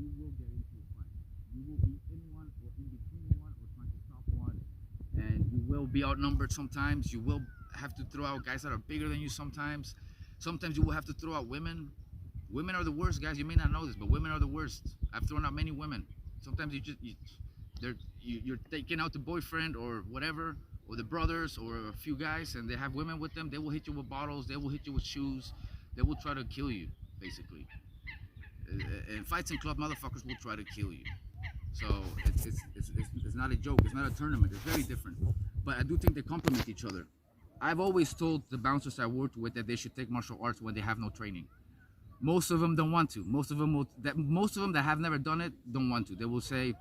you will get into a fight. You will be in one or in between one or trying to stop one, and you will be outnumbered sometimes. You will have to throw out guys that are bigger than you sometimes. Sometimes you will have to throw out women. Women are the worst, guys. You may not know this, but women are the worst. I've thrown out many women. Sometimes you're taking out the boyfriend or whatever, or the brothers or a few guys, and they have women with them. They will hit you with bottles. They will hit you with shoes. They will try to kill you, basically. In fights in club, motherfuckers will try to kill you. So it's not a joke. It's not a tournament. It's very different. But I do think they complement each other. I've always told the bouncers I worked with that they should take martial arts when they have no training. Most of them don't want to. Most of them that have never done it don't want to. They will say,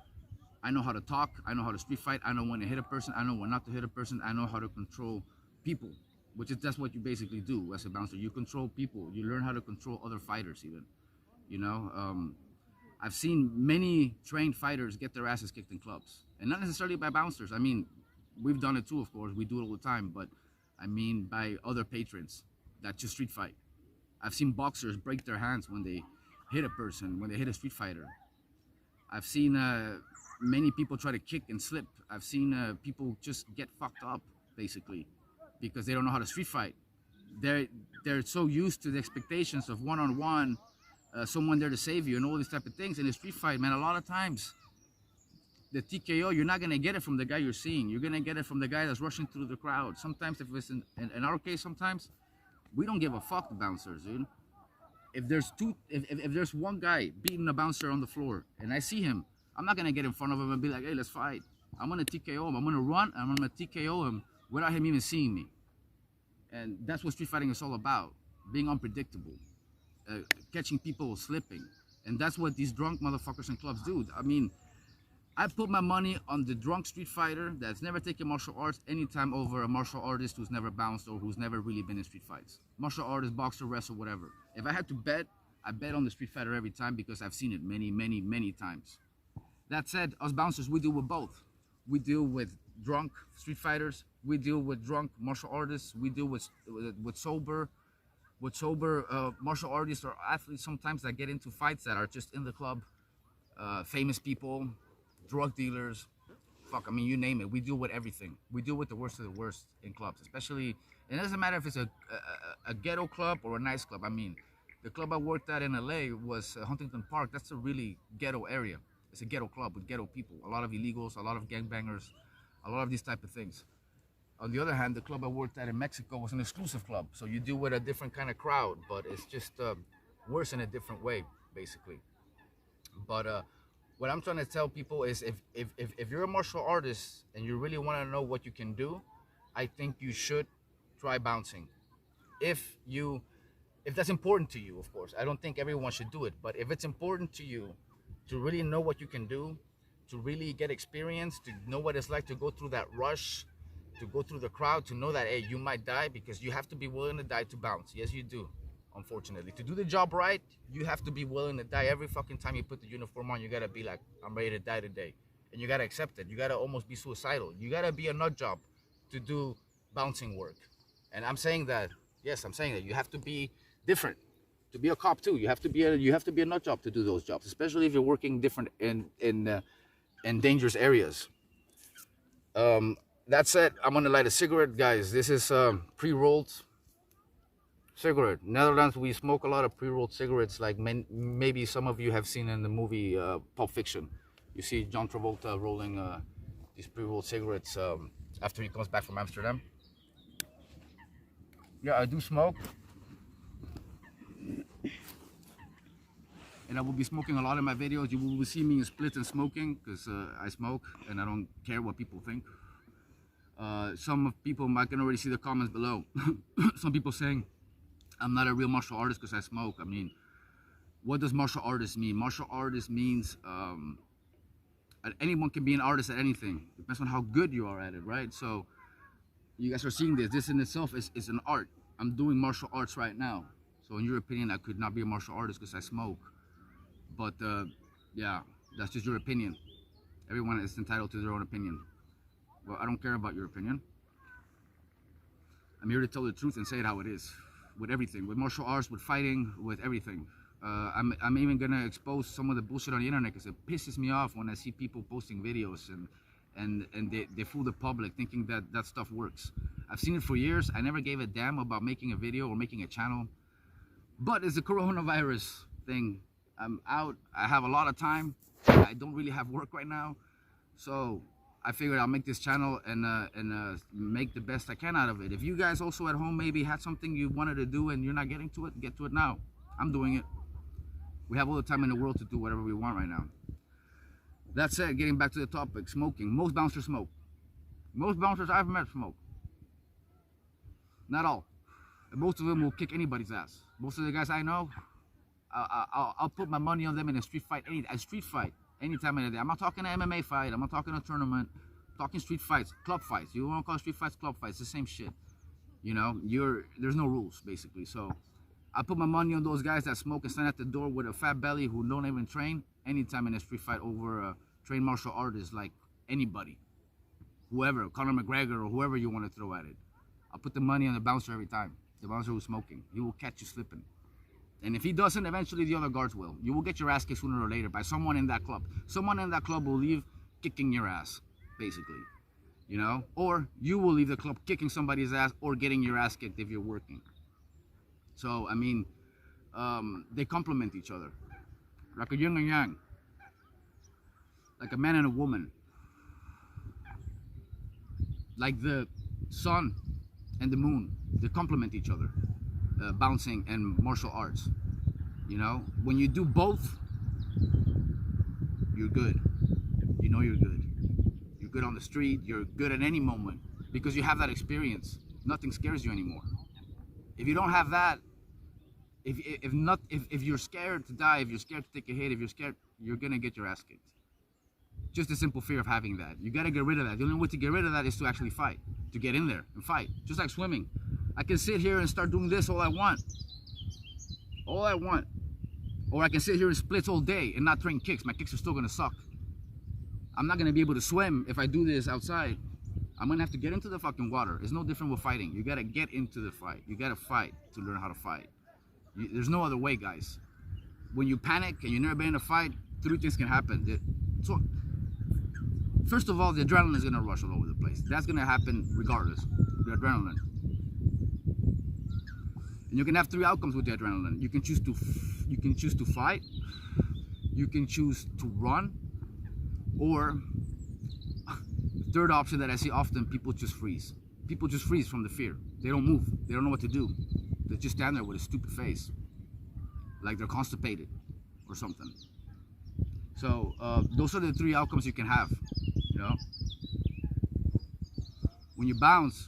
I know how to talk, I know how to street fight, I know when to hit a person, I know when not to hit a person, I know how to control people, which is that's what you basically do as a bouncer. You control people. You learn how to control other fighters even. You know, I've seen many trained fighters get their asses kicked in clubs, and not necessarily by bouncers. I mean, we've done it too, of course. We do it all the time, but I mean by other patrons that just street fight. I've seen boxers break their hands when they hit a person, when they hit a street fighter. I've seen many people try to kick and slip. I've seen people just get fucked up, basically, because they don't know how to street fight. They're so used to the expectations of one-on-one, someone there to save you and all these type of things. In a street fight, man, a lot of times, the TKO, you're not going to get it from the guy you're seeing. You're going to get it from the guy that's rushing through the crowd. Sometimes, if it's in our case, sometimes, we don't give a fuck, the bouncers, dude. If there's one guy beating a bouncer on the floor and I see him, I'm not gonna get in front of him and be like, hey, let's fight. I'm gonna TKO him. I'm gonna run and I'm gonna TKO him without him even seeing me. And that's what street fighting is all about. Being unpredictable, catching people slipping. And that's what these drunk motherfuckers in clubs do. I mean, I put my money on the drunk street fighter that's never taken martial arts anytime over a martial artist who's never bounced or who's never really been in street fights. Martial artist, boxer, wrestler, whatever. If I had to bet, I bet on the street fighter every time because I've seen it many, many, many times. That said, us bouncers, we deal with both. We deal with drunk street fighters. We deal with drunk martial artists. We deal with sober martial artists or athletes sometimes that get into fights that are just in the club. Famous people, drug dealers, fuck, I mean, you name it. We deal with everything. We deal with the worst of the worst in clubs, especially, and it doesn't matter if it's a ghetto club or a nice club. I mean, the club I worked at in LA was Huntington Park. That's a really ghetto area. It's a ghetto club with ghetto people, a lot of illegals, a lot of gangbangers, a lot of these type of things. On the other hand, the club I worked at in Mexico was an exclusive club. So you deal with a different kind of crowd, but it's just worse in a different way, basically. But what I'm trying to tell people is if you're a martial artist and you really want to know what you can do, I think you should try bouncing. If that's important to you, of course. I don't think everyone should do it, but if it's important to you to really know what you can do, to really get experience, to know what it's like to go through that rush, to go through the crowd, to know that, hey, you might die, because you have to be willing to die to bounce. Yes, you do. Unfortunately, to do the job right, you have to be willing to die. Every fucking time you put the uniform on, you gotta be like, I'm ready to die today. And you gotta accept it. You gotta almost be suicidal. You gotta be a nut job to do bouncing work. And I'm saying that, yes, I'm saying that you have to be different. To be a cop too, you have to be a nut job to do those jobs, especially if you're working different in dangerous areas. That said, I'm gonna light a cigarette, guys. This is pre-rolled cigarette. Netherlands, we smoke a lot of pre-rolled cigarettes, like maybe some of you have seen in the movie Pulp Fiction. You see John Travolta rolling these pre-rolled cigarettes after he comes back from Amsterdam. Yeah, I do smoke. And I will be smoking a lot in my videos. You will see me in split and smoking because I smoke and I don't care what people think. Some people might can already see the comments below. Some people saying I'm not a real martial artist because I smoke. I mean, what does martial artist mean? Martial artist means anyone can be an artist at anything. Depends on how good you are at it, right? So you guys are seeing this. This in itself is an art. I'm doing martial arts right now. So in your opinion, I could not be a martial artist because I smoke. But yeah, that's just your opinion. Everyone is entitled to their own opinion. Well, I don't care about your opinion. I'm here to tell the truth and say it how it is. With everything, with martial arts, with fighting, with everything. I'm even gonna expose some of the bullshit on the internet because it pisses me off when I see people posting videos and they fool the public thinking that that stuff works. I've seen it for years. I never gave a damn about making a video or making a channel, but it's the coronavirus thing. I'm out. I have a lot of time. I don't really have work right now, so I figured I'll make this channel and make the best I can out of it. If you guys also at home maybe had something you wanted to do and you're not getting to it, get to it now. I'm doing it. We have all the time in the world to do whatever we want right now. That said, getting back to the topic, smoking. Most bouncers smoke. Most bouncers I've met smoke. Not all. Most of them will kick anybody's ass. Most of the guys I know, I'll put my money on them in a street fight. Any time of the day. I'm not talking an MMA fight. I'm not talking a tournament. I'm talking street fights, club fights. You want to call street fights, club fights? It's the same shit. You know, there's no rules basically. So I put my money on those guys that smoke and stand at the door with a fat belly who don't even train anytime in a street fight over a trained martial artist like anybody, whoever, Conor McGregor or whoever you want to throw at it. I'll put the money on the bouncer every time. The bouncer who's smoking, he will catch you slipping. And if he doesn't, eventually the other guards will. You will get your ass kicked sooner or later by someone in that club. Someone in that club will leave kicking your ass, basically. You know? Or you will leave the club kicking somebody's ass or getting your ass kicked if you're working. So, I mean, they complement each other. Like a yin and yang. Like a man and a woman. Like the sun and the moon. They complement each other. Bouncing and martial arts. You know, when you do both, you're good. You know you're good. You're good on the street. You're good at any moment because you have that experience. Nothing scares you anymore. If you don't have that, if you're scared to die, if you're scared to take a hit, if you're scared, you're gonna get your ass kicked. Just a simple fear of having that. You gotta get rid of that. The only way to get rid of that is to actually fight, to get in there and fight. Just like swimming. I can sit here and start doing this all I want. All I want. Or I can sit here and splits all day and not train kicks. My kicks are still gonna suck. I'm not gonna be able to swim if I do this outside. I'm gonna have to get into the fucking water. It's no different with fighting. You gotta get into the fight. You gotta fight to learn how to fight. There's no other way, guys. When you panic and you've never been in a fight, 3 things can happen. So, first of all, the adrenaline is gonna rush all over the place. That's gonna happen regardless. The adrenaline. And you can have 3 outcomes with the adrenaline. You can choose to fight, you can choose to run, or the third option that I see often, people just freeze. People just freeze from the fear. They don't move. They don't know what to do. They just stand there with a stupid face, like they're constipated or something. So those are the 3 outcomes you can have. You know, when you bounce.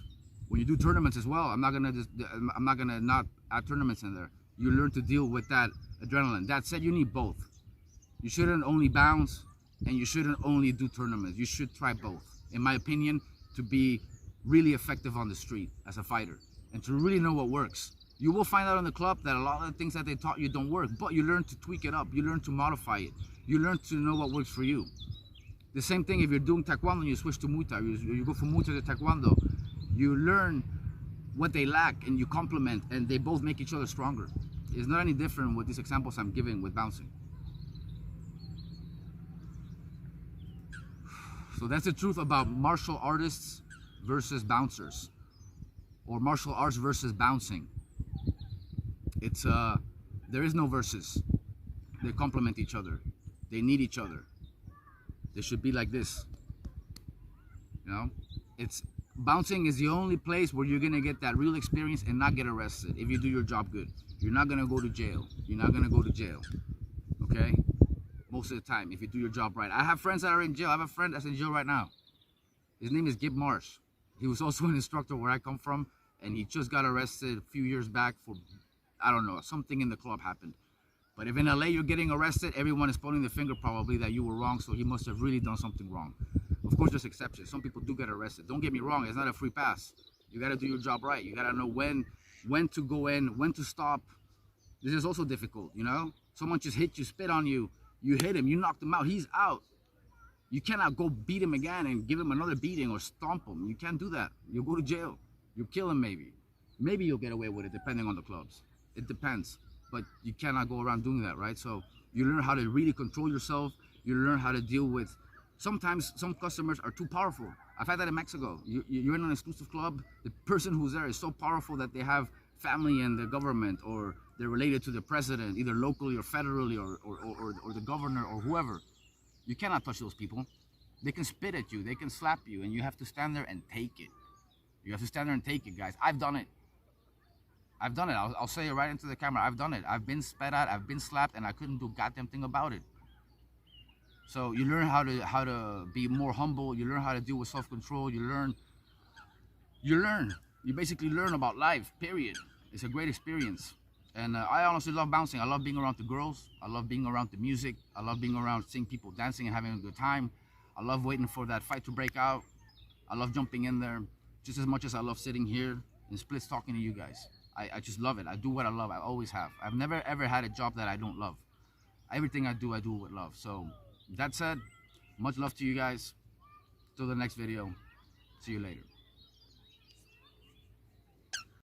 When you do tournaments as well, I'm not gonna not add tournaments in there. You learn to deal with that adrenaline. That said, you need both. You shouldn't only bounce and you shouldn't only do tournaments. You should try both, in my opinion, to be really effective on the street as a fighter and to really know what works. You will find out in the club that a lot of the things that they taught you don't work, but you learn to tweak it up. You learn to modify it. You learn to know what works for you. The same thing if you're doing Taekwondo and you switch to Muay Thai. You go from Muay Thai to Taekwondo. You learn what they lack and you complement, and they both make each other stronger. It's not any different with these examples I'm giving with bouncing. So that's the truth about martial artists versus bouncers, or martial arts versus bouncing. It's there is no versus. They complement each other. They need each other. They should be like this. You know, bouncing is the only place where you're gonna get that real experience and not get arrested if you do your job good. You're not gonna go to jail. You're not gonna go to jail. Okay? Most of the time, if you do your job right. I have friends that are in jail. I have a friend that's in jail right now. His name is Gib Marsh. He was also an instructor where I come from, and he just got arrested a few years back for, I don't know, something in the club happened. But if in LA you're getting arrested, everyone is pointing the finger probably that you were wrong, so he must have really done something wrong. Of course, there's exceptions. Some people do get arrested. Don't get me wrong, it's not a free pass. You gotta do your job right. You gotta know when to go in, when to stop. This is also difficult, you know? Someone just hit you, spit on you, you hit him, you knocked him out, he's out. You cannot go beat him again and give him another beating or stomp him. You can't do that. You'll go to jail. You'll kill him maybe. Maybe you'll get away with it depending on the clubs. It depends. but you cannot go around doing that, right? So you learn how to really control yourself. You learn how to deal with, sometimes some customers are too powerful. I've had that in Mexico. You're in an exclusive club, the person who's there is so powerful that they have family in the government, or they're related to the president, either locally or federally, or the governor or whoever. You cannot touch those people. They can spit at you, they can slap you, and you have to stand there and take it. You have to stand there and take it, guys. I've done it. I've done it. I'll say it right into the camera. I've done it. I've been spat at, I've been slapped, and I couldn't do a goddamn thing about it. So you learn how to be more humble. You learn how to deal with self-control. You basically learn about life, period. It's a great experience. And I honestly love bouncing. I love being around the girls. I love being around the music. I love being around seeing people dancing and having a good time. I love waiting for that fight to break out. I love jumping in there just as much as I love sitting here in splits talking to you guys. I just love it. I do what I love. I always have. I've never ever had a job that I don't love. Everything I do with love. So that said, much love to you guys. Till the next video. See you later.